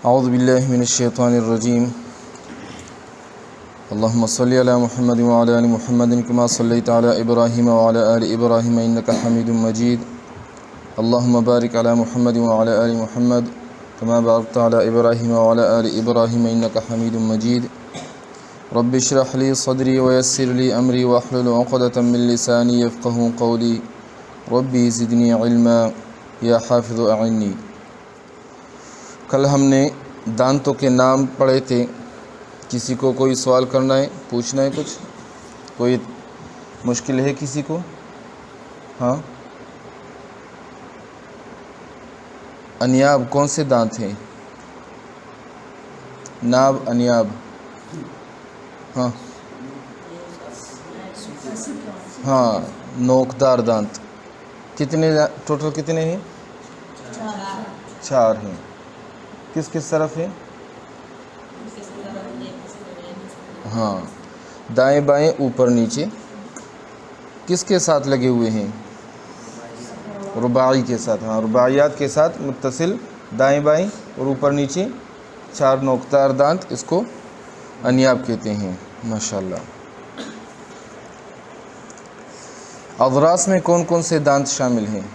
اعوذ باللہ من الشیطان الرجیم اللہم صلی علی محمد وعلی آل محمد کما صلیت علی ابراہیم وعلی آل ابراہیم انک حمید مجید اللہم بارک علی محمد وعلی آل محمد کما بارکت علی ابراہیم وعلی آل ابراہیم انک حمید مجید رب اشرح لی صدری ویسر لی امری واحلل عقدۃ من لسانی یفقہوا قولی ربی زدنی علما یا حافظ اعنی۔ کل ہم نے دانتوں کے نام پڑھے تھے۔ کسی کو کوئی سوال کرنا ہے، پوچھنا ہے، کچھ کوئی مشکل ہے کسی کو؟ ہاں، انیاب کون سے دانت ہیں؟ ناب، انیاب، ہاں ہاں نوکدار دانت کتنے ٹوٹل کتنے ہیں؟ 4 ہیں۔ کس کس طرف ہے؟ ہاں، دائیں بائیں اوپر نیچے۔ کس کے ساتھ لگے ہوئے ہیں؟ رباعی کے ساتھ، ہاں رباعیات کے ساتھ متصل، دائیں بائیں اور اوپر نیچے 4 نوکدار دانت، اس کو انیاب کہتے ہیں۔ ماشاءاللہ۔ اضراس میں کون کون سے دانت شامل ہیں؟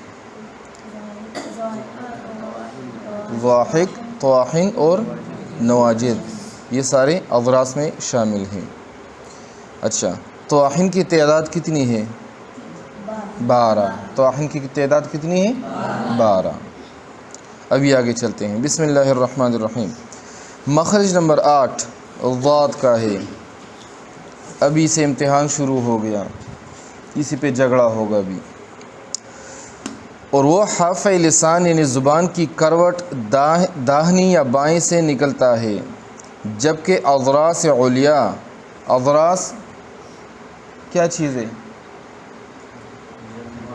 ضاحک، طواحن اور نواجذ، یہ سارے اضراس میں شامل ہیں۔ اچھا، طواحن کی تعداد کتنی ہے؟ 12۔ طواحن کی تعداد کتنی ہے؟ 12۔ ابھی آگے چلتے ہیں۔ بسم اللہ الرحمن الرحیم۔ مخرج نمبر 8 ضاد کا ہے۔ ابھی سے امتحان شروع ہو گیا، اسی پہ جھگڑا ہوگا ابھی۔ اور وہ حافظ لسان یعنی زبان کی کروٹ داہنی یا بائیں سے نکلتا ہے، جبکہ اضراس علیا، اضراس کیا چیز ہے؟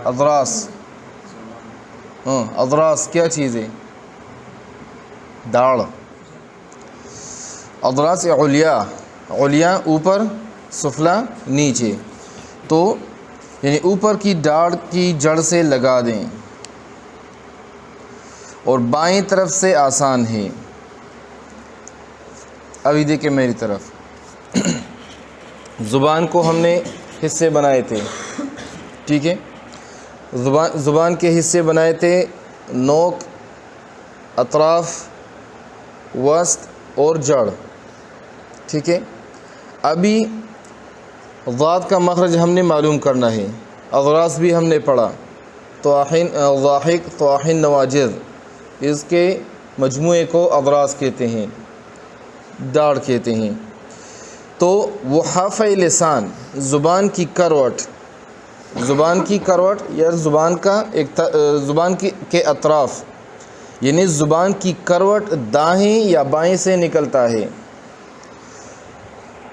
اضراس کیا چیز ہے؟ داڑھ۔ اضراس علیا اوپر، سفلا نیچے، تو یعنی اوپر کی داڑھ کی جڑ سے لگا دیں، اور بائیں طرف سے آسان ہے۔ ابھی دیکھیں میری طرف، زبان کو ہم نے حصے بنائے تھے، ٹھیک ہے؟ زبان کے حصے بنائے تھے نوک، اطراف، وسط اور جڑ، ٹھیک ہے؟ ابھی ضاد کا مخرج ہم نے معلوم کرنا ہے۔ اضراس بھی ہم نے پڑھا، طواحن، ضاحک، طواحن، نواجذ، اس کے مجموعے کو اضراس کہتے ہیں، داڑھ کہتے ہیں۔ تو وہ حافظ لسان، زبان کی کروٹ یا زبان کے اطراف، یعنی زبان کی کروٹ دائیں یا بائیں سے نکلتا ہے،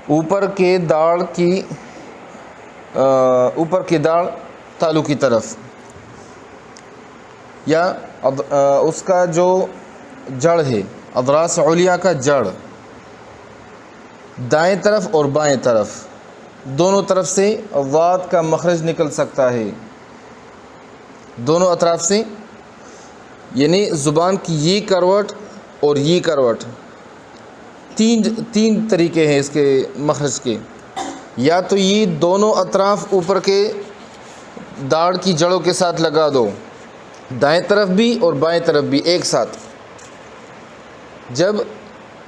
اوپر کے داڑھ تالو کی طرف، یا اس کا جو جڑ ہے، اضراس علیا کا جڑ، دائیں طرف اور بائیں طرف دونوں طرف سے ضاد کا مخرج نکل سکتا ہے، دونوں اطراف سے، یعنی زبان کی یہ کروٹ اور یہ کروٹ، تین طریقے ہیں اس کے مخرج کے۔ یا تو یہ دونوں اطراف اوپر کے داڑھ کی جڑوں کے ساتھ لگا دو، دائیں طرف بھی اور بائیں طرف بھی ایک ساتھ۔ جب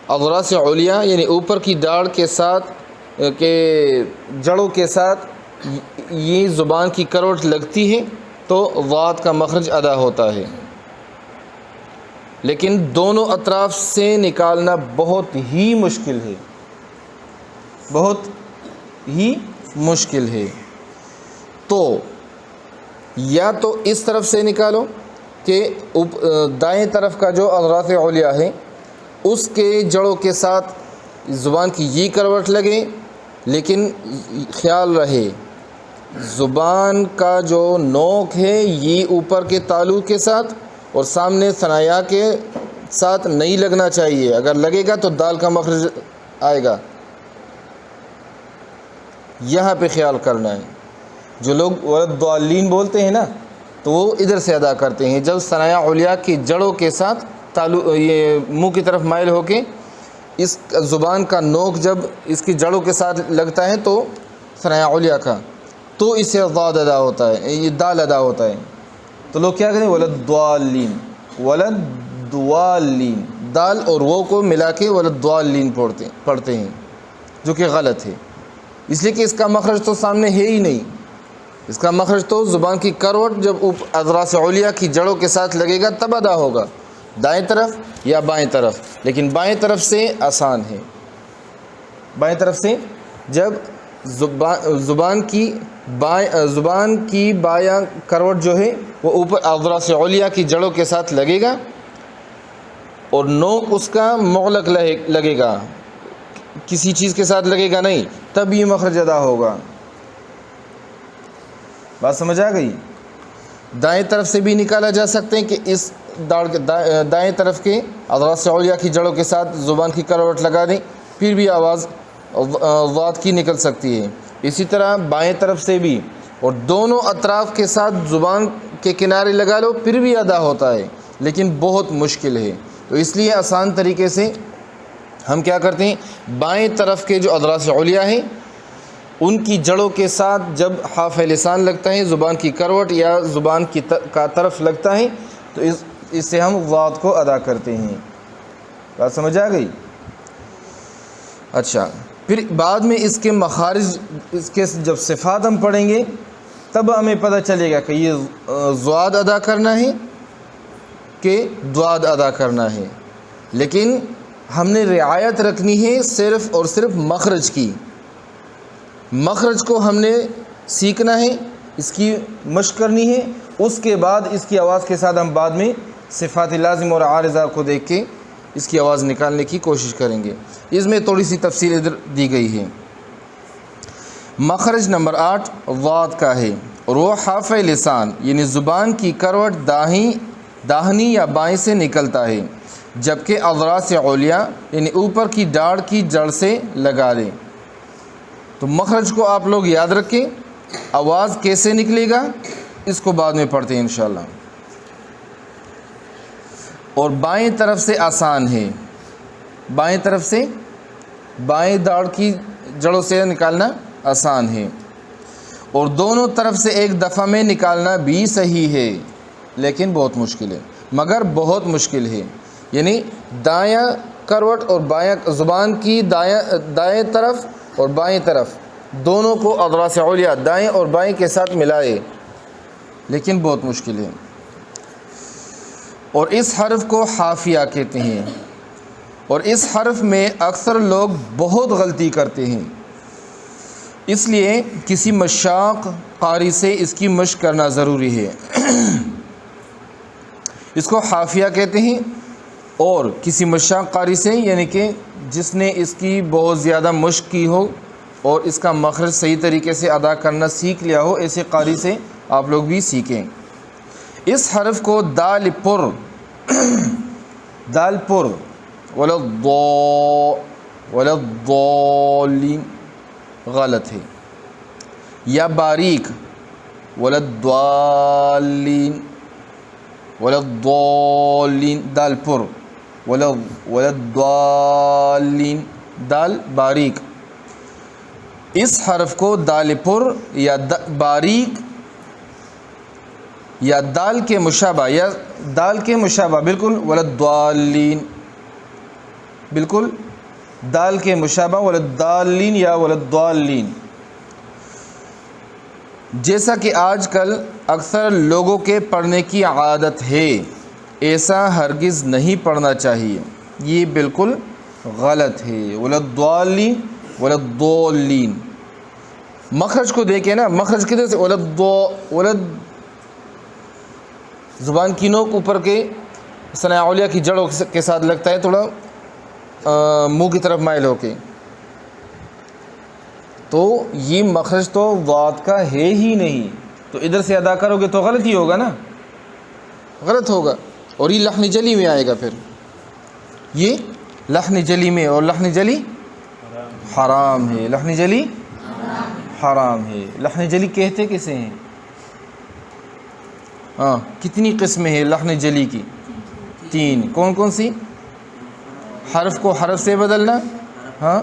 اضراس علیا یعنی اوپر کی داڑھ کے ساتھ جڑوں کے ساتھ یہ زبان کی کروٹ لگتی ہے تو ضاد کا مخرج ادا ہوتا ہے، لیکن دونوں اطراف سے نکالنا بہت ہی مشکل ہے، بہت ہی مشکل ہے۔ تو یا تو اس طرف سے نکالو کہ دائیں طرف کا جو اضراس علیا ہے اس کے جڑوں کے ساتھ زبان کی یہ کروٹ لگے، لیکن خیال رہے زبان کا جو نوک ہے یہ اوپر کے تالو کے ساتھ اور سامنے ثنایا کے ساتھ نہیں لگنا چاہیے، اگر لگے گا تو دال کا مخرج آئے گا۔ یہاں پہ خیال کرنا ہے۔ جو لوگ والضالین بولتے ہیں نا، تو وہ ادھر سے ادا کرتے ہیں، جب ثنایا علیا کی جڑوں کے ساتھ یہ منہ کی طرف مائل ہو کے اس زبان کا نوک جب اس کی جڑوں کے ساتھ لگتا ہے تو ثنایا علیہ کا، تو اس سے ضاد ادا ہوتا ہے، یہ دال ادا ہوتا ہے. تو لوگ کیا کہیں ولدالین، ولدوالین، دال اور وہ کو ملا کے ولدوالین پڑھتے ہیں، جو کہ غلط ہے، اس لیے کہ اس کا مخرج تو سامنے ہے ہی نہیں. اس کا مخرج تو زبان کی کروٹ جب اضراس علیہ کی جڑوں کے ساتھ لگے گا تب ادا ہوگا، دائیں طرف یا بائیں طرف. لیکن بائیں طرف سے آسان ہے، بائیں طرف سے جب زبان کی بایاں کروٹ جو ہے وہ اوپر اضراس علیہ کی جڑوں کے ساتھ لگے گا اور نوک اس کا مغلق لگے گا، کسی چیز کے ساتھ لگے گا نہیں، تب یہ مخرج ادا ہوگا. بات سمجھ آ گئی؟ دائیں طرف سے بھی نکالا جا سکتے ہیں کہ اس دائیں طرف کے اضراس علیہ کی جڑوں کے ساتھ زبان کی کروٹ لگا دیں، پھر بھی آواز ضاد کی نکل سکتی ہے. اسی طرح بائیں طرف سے بھی، اور دونوں اطراف کے ساتھ زبان کے کنارے لگا لو پھر بھی ادا ہوتا ہے، لیکن بہت مشکل ہے. تو اس لیے آسان طریقے سے ہم کیا کرتے ہیں، بائیں طرف کے جو اضراس علیہ ہیں ان کی جڑوں کے ساتھ جب حاف لسان لگتا ہے، زبان کی کروٹ یا زبان کا طرف لگتا ہے، تو اس سے ہم ضاد کو ادا کرتے ہیں. بات سمجھ آ گئی؟ اچھا، پھر بعد میں اس کے مخارج، اس کے جب صفات ہم پڑھیں گے تب ہمیں پتہ چلے گا کہ یہ ضاد ادا کرنا ہے کہ ضاد ادا کرنا ہے. لیکن ہم نے رعایت رکھنی ہے صرف اور صرف مخرج کی. مخرج کو ہم نے سیکھنا ہے، اس کی مشق کرنی ہے، اس کے بعد اس کی آواز کے ساتھ ہم بعد میں صفات لازم اور عارضہ کو دیکھ کے اس کی آواز نکالنے کی کوشش کریں گے. اس میں تھوڑی سی تفصیل ادھر دی گئی ہے. مخرج نمبر 8 ضاد کا ہے، اور وہ حاف لسان یعنی زبان کی کروٹ داہنی یا بائیں سے نکلتا ہے، جبکہ اضراس علیہ یعنی اوپر کی ڈاڑھ کی جڑ سے لگا دیں. تو مخرج کو آپ لوگ یاد رکھیں، آواز کیسے نکلے گا اس کو بعد میں پڑھتے ہیں انشاءاللہ. اور بائیں طرف سے آسان ہے، بائیں طرف سے بائیں داڑھ کی جڑوں سے نکالنا آسان ہے، اور دونوں طرف سے ایک دفعہ میں نکالنا بھی صحیح ہے، لیکن بہت مشکل ہے، مگر بہت مشکل ہے. یعنی دایاں کروٹ اور بایاں زبان کی دائیں طرف اور بائیں طرف دونوں کو اضراس علیہ دائیں اور بائیں کے ساتھ ملائے، لیکن بہت مشکل ہے. اور اس حرف کو حافیہ کہتے ہیں، اور اس حرف میں اکثر لوگ بہت غلطی کرتے ہیں. اس لیے کسی مشاق قاری سے اس کی مشق کرنا ضروری ہے. اس کو حافیہ کہتے ہیں، اور کسی مشاق قاری سے یعنی کہ جس نے اس کی بہت زیادہ مشق کی ہو اور اس کا مخرج صحیح طریقے سے ادا کرنا سیکھ لیا ہو، ایسے قاری سے آپ لوگ بھی سیکھیں. اس حرف کو دال پر ولضالین غلط ہے، یا باریک ولضالین دال پر ولضالین دال باریک. اس حرف کو دال پر یا باریک یا دال کے مشابہ بالکل ولضالین، بالکل دال کے مشابہ ولضالین یا ولضالین. جیسا کہ آج کل اکثر لوگوں کے پڑھنے کی عادت ہے، ایسا ہرگز نہیں پڑھنا چاہیے، یہ بالکل غلط ہے. ولضالین مخرج کو دیکھیں نا، مخرج کدھر سے، ولد زبان کی نوک اوپر کے ثنایا علیہ کی جڑوں کے ساتھ لگتا ہے، تھوڑا منہ کی طرف مائل ہو کے، تو یہ مخرج تو ضاد کا ہے ہی نہیں. تو ادھر سے ادا کرو گے تو غلط ہی ہوگا نا، غلط ہوگا، اور یہ لحن جلی میں آئے گا. پھر یہ لحن جلی میں، اور لحن جلی حرام ہے، لحن جلی حرام ہے. لحن جلی کہتے کسے ہیں؟ کتنی قسمیں ہیں لحن جلی کی؟ تین کون کون سی؟ حرف کو حرف سے بدلنا، ہاں،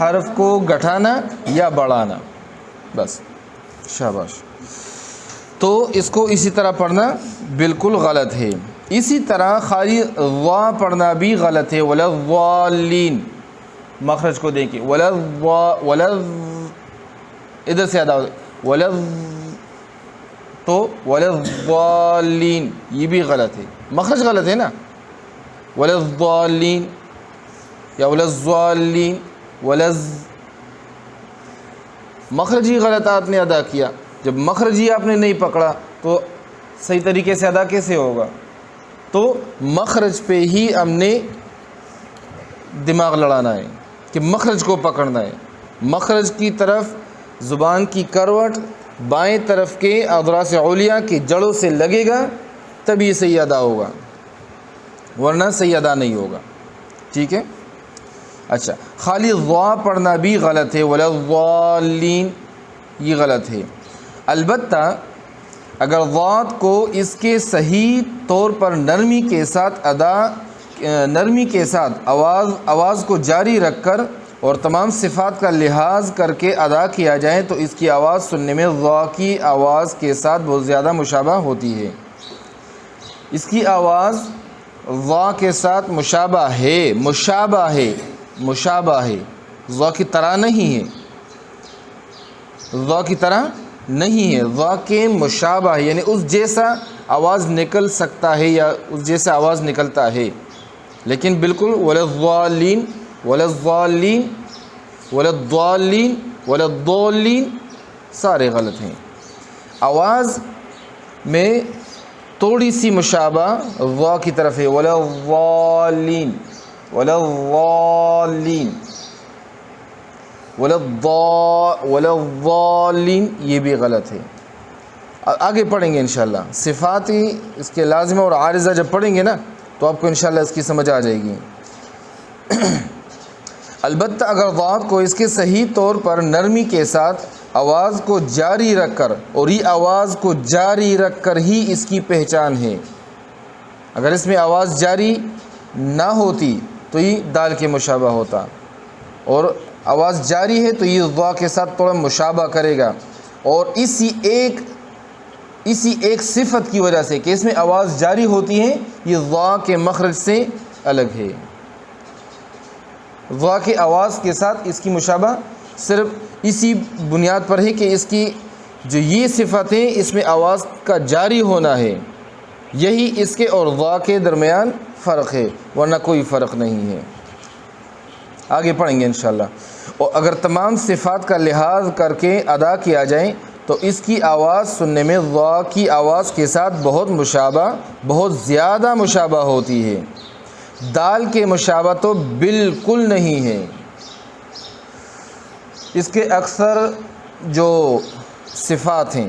حرف کو گھٹانا یا بڑھانا، بس، شاباش۔ تو اس کو اسی طرح پڑھنا بالکل غلط ہے۔ اسی طرح خالی وا پڑھنا بھی غلط ہے، ولا الضالین، مخرج کو دیکھیں، ولا ادھر سے ادا ولا، تو ولا الضالین یہ بھی غلط ہے، مخرج غلط ہے نا، ولا الضالین یا ولا الضالین، مخرج ہی غلط آپ نے ادا کیا۔ جب مخرج ہی آپ نے نہیں پکڑا تو صحیح طریقے سے ادا کیسے ہوگا؟ تو مخرج پہ ہی ہم نے دماغ لڑانا ہے کہ مخرج کو پکڑنا ہے، مخرج کی طرف زبان کی کروٹ بائیں طرف کے اضراس علیا کی جڑوں سے لگے گا تبھی صحیح ادا ہوگا، ورنہ صحیح ادا نہیں ہوگا، ٹھیک ہے؟ اچھا، خالی ضا پڑھنا بھی غلط ہے، ولا الضالین یہ غلط ہے۔ البتہ اگر ضاد کو اس کے صحیح طور پر نرمی کے ساتھ آواز کو جاری رکھ کر اور تمام صفات کا لحاظ کر کے ادا کیا جائے تو اس کی آواز سننے میں ضا کی آواز کے ساتھ بہت زیادہ مشابہ ہوتی ہے۔ اس کی آواز ضا کے ساتھ مشابہ ہے، ضا کی طرح نہیں ہے، ضا کی طرح نہیں ہے، ضا کے مشابہ ہے، یعنی اس جیسا آواز نکل سکتا ہے یا اس جیسا آواز نکلتا ہے، لیکن بالکل ولا الضالین ولا الضالین ولا الضالین ولا الضالین سارے غلط ہیں۔ آواز میں تھوڑی سی مشابہ ضا کی طرف ہے، ولا الضالین ولا الضالین ولا الضالین یہ بھی غلط ہے۔ آگے پڑھیں گے انشاءاللہ، صفاتی اس کے لازمہ اور عارضہ جب پڑھیں گے نا تو آپ کو انشاءاللہ اس کی سمجھ آ جائے گی۔ البتہ اگر ضاد کو اس کے صحیح طور پر نرمی کے ساتھ آواز کو جاری رکھ کر، اور یہ آواز کو جاری رکھ کر ہی اس کی پہچان ہے، اگر اس میں آواز جاری نہ ہوتی تو یہ دال کے مشابہ ہوتا، اور آواز جاری ہے تو یہ ضا کے ساتھ تھوڑا مشابہ کرے گا، اور اسی ایک صفت کی وجہ سے کہ اس میں آواز جاری ہوتی ہے یہ ضا کے مخرج سے الگ ہے، ضا کی آواز کے ساتھ اس کی مشابہ صرف اسی بنیاد پر ہے کہ اس کی جو یہ صفت ہے اس میں آواز کا جاری ہونا ہے، یہی اس کے اور ضا کے درمیان فرق ہے، ورنہ کوئی فرق نہیں ہے۔ آگے پڑھیں گے انشاءاللہ۔ اور اگر تمام صفات کا لحاظ کر کے ادا کیا جائے تو اس کی آواز سننے میں ضا کی آواز کے ساتھ بہت زیادہ مشابہ ہوتی ہے، دال کے مشابہ تو بالکل نہیں ہے۔ اس کے اکثر جو صفات ہیں،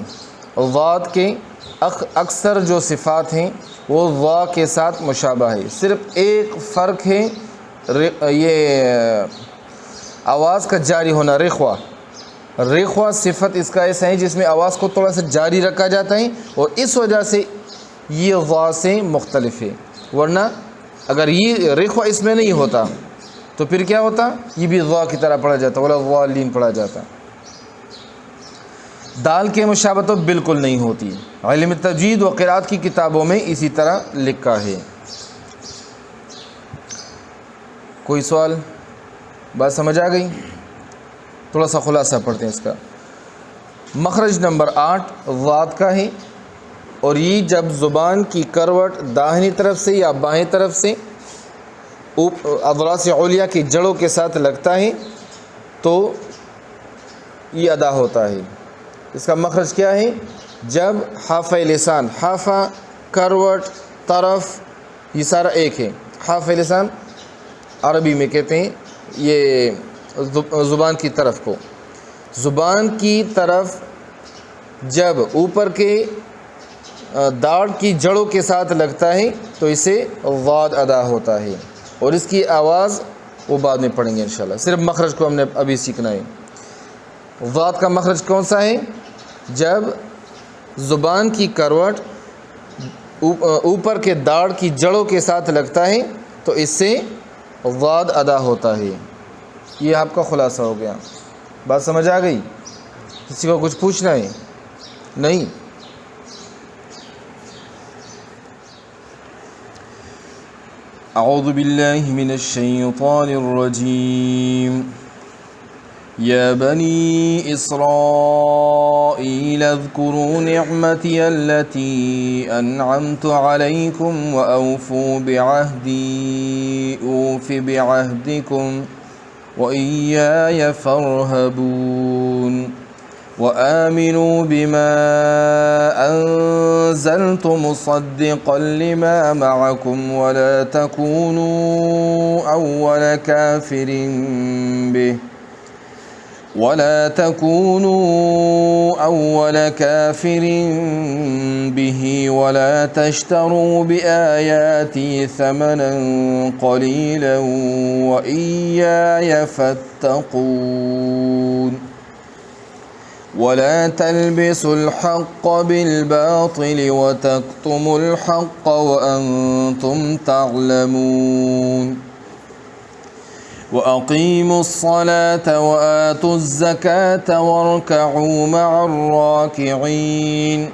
ضاد کے اکثر جو صفات ہیں وہ ضا کے ساتھ مشابہ ہے، صرف ایک فرق ہے، یہ آواز کا جاری ہونا، رخوہ صفت اس کا ایسا ہے جس میں آواز کو تھوڑا سا جاری رکھا جاتا ہے، اور اس وجہ سے یہ ضا سے مختلف ہے، ورنہ اگر یہ رخوہ اس میں نہیں ہوتا تو پھر کیا ہوتا؟ یہ بھی ضا کی طرح پڑھا جاتا، ولا الضالین پڑھا جاتا۔ دال کے مشابہ تو بالکل نہیں ہوتی، علم تجوید و قرات کی کتابوں میں اسی طرح لکھا ہے۔ کوئی سوال؟ بات سمجھ آ گئی؟ تھوڑا سا خلاصہ پڑھتے ہیں اس کا۔ مخرج نمبر 8 ضاد کا ہے، اور یہ جب زبان کی کروٹ داہنی طرف سے یا بائیں طرف سے اضراس علیا کی جڑوں کے ساتھ لگتا ہے تو یہ ادا ہوتا ہے۔ اس کا مخرج کیا ہے؟ جب حافہ لسان، حافہ، کروٹ، طرف، یہ سارا ایک ہے۔ حافہ لسان عربی میں کہتے ہیں یہ زبان کی طرف کو، زبان کی طرف جب اوپر کے داڑھ کی جڑوں کے ساتھ لگتا ہے تو اسے ضاد ادا ہوتا ہے، اور اس کی آواز وہ بعد میں پڑھیں گے انشاءاللہ، صرف مخرج کو ہم نے ابھی سیکھنا ہے۔ ضاد کا مخرج کون سا ہے؟ جب زبان کی کروٹ اوپر کے داڑھ کی جڑوں کے ساتھ لگتا ہے تو اس سے ضاد ادا ہوتا ہے۔ یہ آپ کا خلاصہ ہو گیا۔ بات سمجھ آ گئی؟ کسی کو کچھ پوچھنا ہے؟ نہیں؟ اعوذ باللہ من الشیطان الرجیم۔ یا بنی اسرائیل اذکروا نعمتی التي انعمت علیکم واوفوا بعہدی اوف بعہدکم وإياي فارهبون وآمنوا بما أنزلت مصدقا لما معكم ولا تكونوا أول كافر به ولا تشتروا بآياتي ثمنا قليلا وإياي فاتقون ولا تلبسوا الحق بالباطل وتكتموا الحق وأنتم تعلمون وأقيموا الصلاة وآتوا الزكاة واركعوا مع الراكعين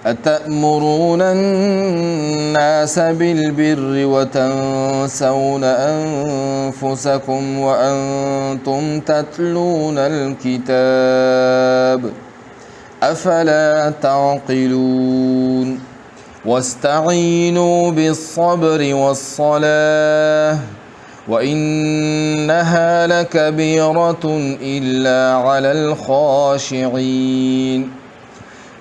أتأمرون الناس بالبر وتنسون أنفسكم وأنتم تتلون الكتاب أفلا تعقلون واستعينوا بالصبر والصلاة وإنها لكبيرة إلا على الخاشعين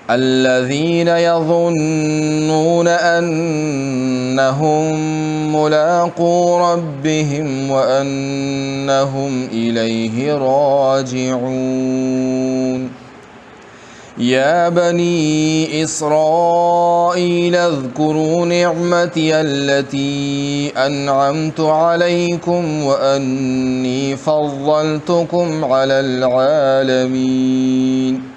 الذين يظنون أنهم ملاقو ربهم وأنهم إليه راجعون يا بني إسرائيل اذكروا نعمتي التي أنعمت عليكم وأني فضلتكم على العالمين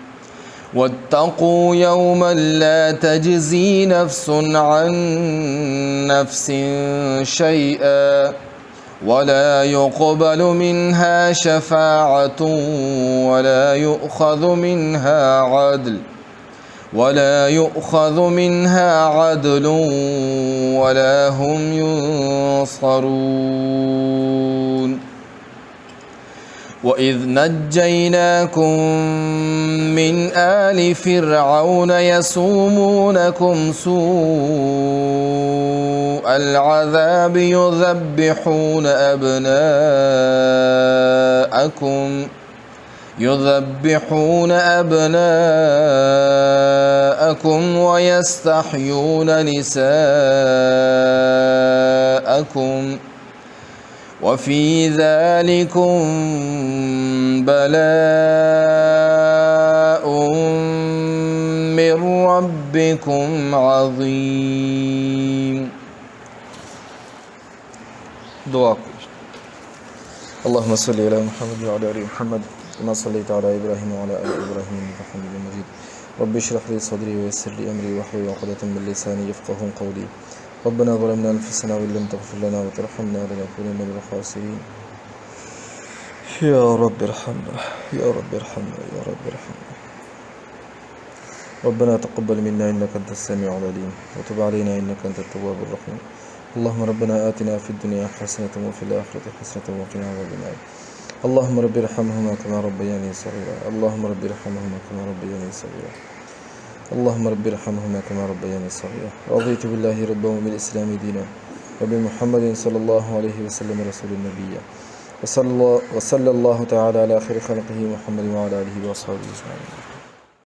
واتقوا يوما لا تجزي نفس عن نفس شيئا ولا يقبل منها شفاعة ولا يؤخذ منها عدل ولا هم ينصرون وإذ نجيناكم من آل فرعون يسومونكم سوء العذاب يذبحون أبناءكم ويستحيون نساءكم وفي ذلكم بلاء من ربكم عظيم. دعا. اللهم صل على محمد وعلى آل محمد كما صليت على إبراهيم وعلى آل إبراهيم إنك حميد مجيد. رب اشرح لي صدري ويسر لي أمري واحلل عقدة من لساني يفقهوا قولي. ربنا ظلمنا أنفسنا وإن لم تغفر لنا وترحمنا لنكونن من الخاسرين. يا رب ارحمنا يا رب ارحمنا يا رب ارحمنا. ربنا تقبل منا إنك أنت السميع العليم وتب علينا إنك أنت التواب الرحيم. اللهم ربنا آتنا في الدنيا حسنة وفي الآخرة حسنة وقنا عذاب النار. اللهم رب ارحمهما كما ربياني صغيرا. اللهم رب ارحمهما كما ربياني صغيرا. اللهم رب ارحمهما كما ربياني صغيرا. رضيت بالله ربا وبالإسلام دينا وبمحمد صلى الله عليه وسلم رسول النبي وصلى الله تعالى على خير خلقه محمد وعلى آله وأصحابه أجمعين.